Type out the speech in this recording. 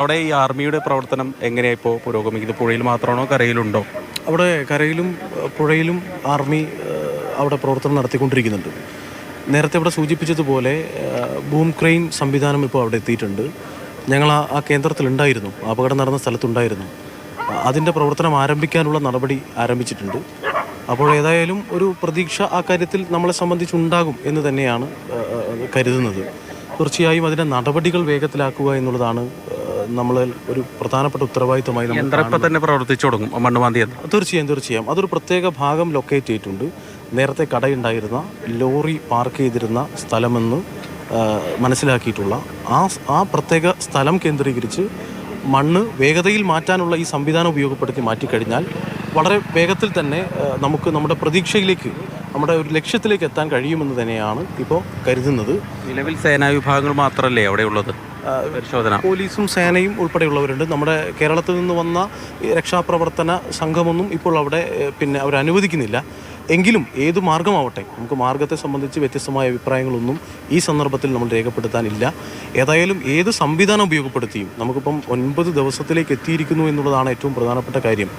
അവിടെ ഈ ആർമിയുടെ പ്രവർത്തനം എങ്ങനെയാണ് ഇപ്പോൾ പുരോഗമിക്കുന്നത്? പുഴയിൽ മാത്രമാണോ കരയിലുണ്ടോ? അവിടെ കരയിലും പുഴയിലും ആർമി അവിടെ പ്രവർത്തനം നടത്തിക്കൊണ്ടിരിക്കുന്നുണ്ട്. നേരത്തെ ഇവിടെ സൂചിപ്പിച്ചതുപോലെ ബൂം ക്രെയിൻ സംവിധാനം ഇപ്പോൾ അവിടെ എത്തിയിട്ടുണ്ട്. ഞങ്ങൾ ആ കേന്ദ്രത്തിലുണ്ടായിരുന്നു, അപകടം നടന്ന സ്ഥലത്തുണ്ടായിരുന്നു. അതിൻ്റെ പ്രവർത്തനം ആരംഭിക്കാനുള്ള നടപടി ആരംഭിച്ചിട്ടുണ്ട്. അപ്പോൾ ഏതായാലും ഒരു പ്രതീക്ഷ ആ കാര്യത്തിൽ നമ്മളെ സംബന്ധിച്ചുണ്ടാകും എന്ന് തന്നെയാണ് കരുതുന്നത്. തീർച്ചയായും അതിൻ്റെ നടപടികൾ വേഗത്തിലാക്കുക എന്നുള്ളതാണ് നമ്മൾ ഒരു പ്രധാനപ്പെട്ട ഉത്തരവാദിത്തമായി തന്നെ പ്രവർത്തിച്ചു തുടങ്ങും മണ്ണുമാന്തി. തീർച്ചയായും അതൊരു പ്രത്യേക ഭാഗം ലൊക്കേറ്റ് ചെയ്തിട്ടുണ്ട്. നേരത്തെ കടയുണ്ടായിരുന്ന ലോറി പാർക്ക് ചെയ്തിരുന്ന സ്ഥലമെന്ന് മനസ്സിലാക്കിയിട്ടുള്ള ആ പ്രത്യേക സ്ഥലം കേന്ദ്രീകരിച്ച് മണ്ണ് വേഗതയിൽ മാറ്റാനുള്ള ഈ സംവിധാനം ഉപയോഗപ്പെടുത്തി മാറ്റിക്കഴിഞ്ഞാൽ വളരെ വേഗത്തിൽ തന്നെ നമുക്ക് നമ്മുടെ പ്രതീക്ഷയിലേക്ക്, നമ്മുടെ ഒരു ലക്ഷ്യത്തിലേക്ക് എത്താൻ കഴിയുമെന്ന് തന്നെയാണ് ഇപ്പോൾ കരുതുന്നത്. നിലവിൽ സേനാ വിഭാഗങ്ങൾ മാത്രമല്ലേ അവിടെ ഉള്ളത്? പരിശോധന പോലീസും സേനയും ഉൾപ്പെടെയുള്ളവരുണ്ട്. നമ്മുടെ കേരളത്തിൽ നിന്ന് വന്ന രക്ഷാപ്രവർത്തന സംഘമൊന്നും ഇപ്പോൾ അവിടെ അവർ അനുവദിക്കുന്നില്ല. എങ്കിലും ഏത് മാർഗമാവട്ടെ, നമുക്ക് മാർഗത്തെ സംബന്ധിച്ച് വ്യത്യസ്തമായ അഭിപ്രായങ്ങളൊന്നും ഈ സന്ദർഭത്തിൽ നമ്മൾ രേഖപ്പെടുത്താനില്ല. ഏതായാലും ഏത് സംവിധാനം ഉപയോഗപ്പെടുത്തിയും നമുക്കിപ്പം 9 ദിവസത്തിലേക്ക് എത്തിയിരിക്കുന്നു എന്നുള്ളതാണ് ഏറ്റവും പ്രധാനപ്പെട്ട കാര്യം.